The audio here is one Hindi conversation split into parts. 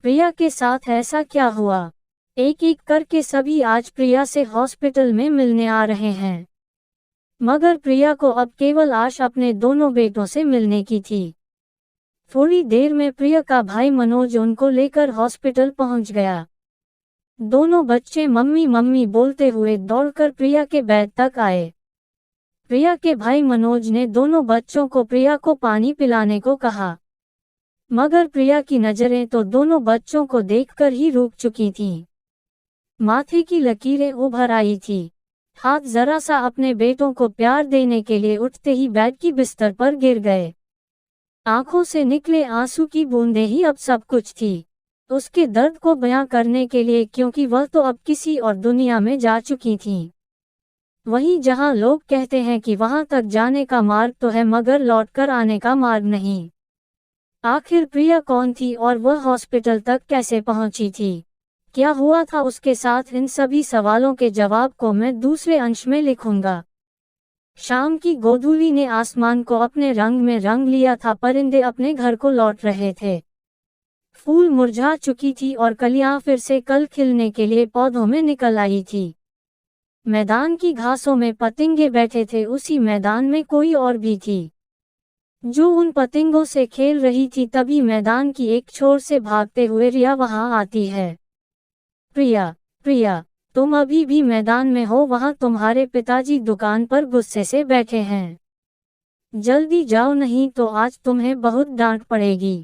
प्रिया के साथ ऐसा क्या हुआ? एक एक करके सभी आज प्रिया से हॉस्पिटल में मिलने आ रहे हैं। मगर प्रिया को अब केवल आश अपने दोनों बेटों से मिलने की थी। थोड़ी देर में प्रिया का भाई मनोज उनको लेकर हॉस्पिटल पहुंच गया। दोनों बच्चे मम्मी मम्मी बोलते हुए दौड़कर प्रिया के बेड तक आए। प्रिया के भाई मनोज ने दोनों बच्चों को प्रिया को पानी पिलाने को कहा, मगर प्रिया की नजरें तो दोनों बच्चों को देखकर ही रुक चुकी थीं। माथे की लकीरें उभर आई थी। हाथ जरा सा अपने बेटों को प्यार देने के लिए उठते ही बेड की बिस्तर पर गिर गए। आंखों से निकले आंसू की बूंदें ही अब सब कुछ थी उसके दर्द को बयां करने के लिए, क्योंकि वह तो अब किसी और दुनिया में जा चुकी थीं। वहीं जहां लोग कहते हैं कि वहां तक जाने का मार्ग तो है मगर लौटकर आने का मार्ग नहीं। आखिर प्रिया कौन थी और वह हॉस्पिटल तक कैसे पहुंची थी? क्या हुआ था उसके साथ? इन सभी सवालों के जवाब को मैं दूसरे अंश में लिखूंगा। शाम की गोधूली ने आसमान को अपने रंग में रंग लिया था। परिंदे अपने घर को लौट रहे थे। फूल मुरझा चुकी थी और कलियां फिर से कल खिलने के लिए पौधों में निकल आई थी। मैदान की घासों में पतंगे बैठे थे। उसी मैदान में कोई और भी थी जो उन पतंगों से खेल रही थी। तभी मैदान की एक छोर से भागते हुए रिया वहां आती है। प्रिया, प्रिया, तुम अभी भी मैदान में हो? वहां तुम्हारे पिताजी दुकान पर गुस्से से बैठे हैं। जल्दी जाओ नहीं तो आज तुम्हें बहुत डांट पड़ेगी।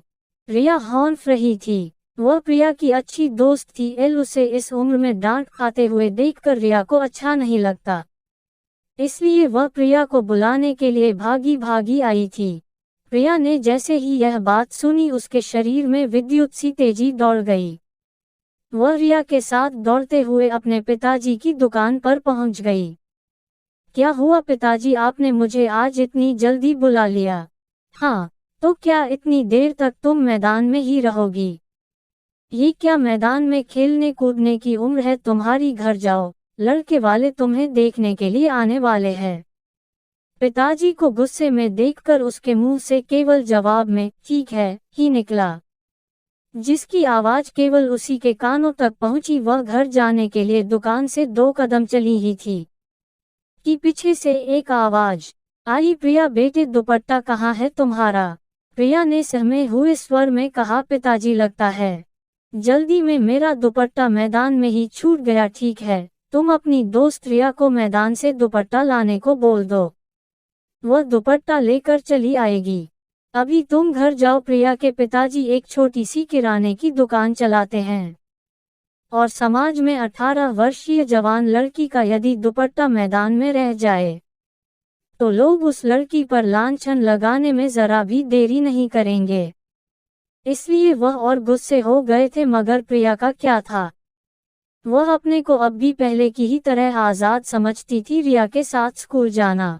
रिया हौंफ रही थी। वह प्रिया की अच्छी दोस्त थी। उसे इस उम्र में डांट खाते हुए देखकर रिया को अच्छा नहीं लगता। इसलिए वह प्रिया को बुलाने के लिए भागी भागी आई थी। प्रिया ने जैसे ही यह बात सुनी उसके शरीर में विद्युत सी तेजी दौड़ गई। वह रिया के साथ दौड़ते हुए अपने पिताजी की दुकान पर पहुंच गई। क्या हुआ पिताजी, आपने मुझे आज इतनी जल्दी बुला लिया? हाँ, तो क्या इतनी देर तक तुम मैदान में ही रहोगी? ये क्या मैदान में खेलने कूदने की उम्र है तुम्हारी? घर जाओ, लड़के वाले तुम्हें देखने के लिए आने वाले हैं। पिताजी को गुस्से में देखकर उसके मुंह से केवल जवाब में ठीक है ही निकला, जिसकी आवाज केवल उसी के कानों तक पहुंची। वह घर जाने के लिए दुकान से 2 कदम चली ही थी कि पीछे से एक आवाज आई, प्रिया बेटे दुपट्टा कहाँ है तुम्हारा? प्रिया ने सहमे हुए स्वर में कहा, पिताजी लगता है जल्दी में मेरा दुपट्टा मैदान में ही छूट गया। ठीक है, तुम अपनी दोस्त रिया को मैदान से दुपट्टा लाने को बोल दो, वह दुपट्टा लेकर चली आएगी। अभी तुम घर जाओ। प्रिया के पिताजी एक छोटी सी किराने की दुकान चलाते हैं और समाज में 18 वर्षीय जवान लड़की का यदि दुपट्टा मैदान में रह जाए तो लोग उस लड़की पर लांछन लगाने में जरा भी देरी नहीं करेंगे। इसलिए वह और गुस्से हो गए थे। मगर प्रिया का क्या था? वह अपने को अब भी पहले की ही तरह आजाद समझती थी। रिया के साथ स्कूल जाना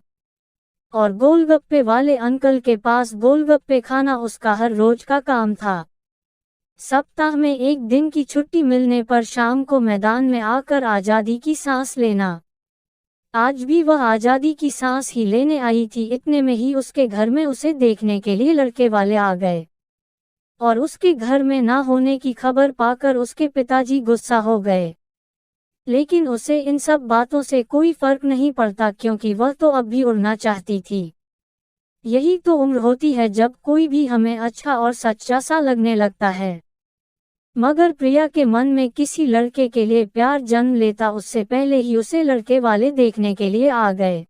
और गोलगप्पे वाले अंकल के पास गोलगप्पे खाना उसका हर रोज का काम था। सप्ताह में एक दिन की छुट्टी मिलने पर शाम को मैदान में आकर आज़ादी की सांस लेना। आज भी वह आज़ादी की सांस ही लेने आई थी। इतने में ही उसके घर में उसे देखने के लिए लड़के वाले आ गए और उसके घर में ना होने की खबर पाकर उसके पिताजी गुस्सा हो गए। लेकिन उसे इन सब बातों से कोई फर्क नहीं पड़ता, क्योंकि वह तो अब भी उड़ना चाहती थी। यही तो उम्र होती है जब कोई भी हमें अच्छा और सच्चा सा लगने लगता है। मगर प्रिया के मन में किसी लड़के के लिए प्यार जन्म लेता उससे पहले ही उसे लड़के वाले देखने के लिए आ गए।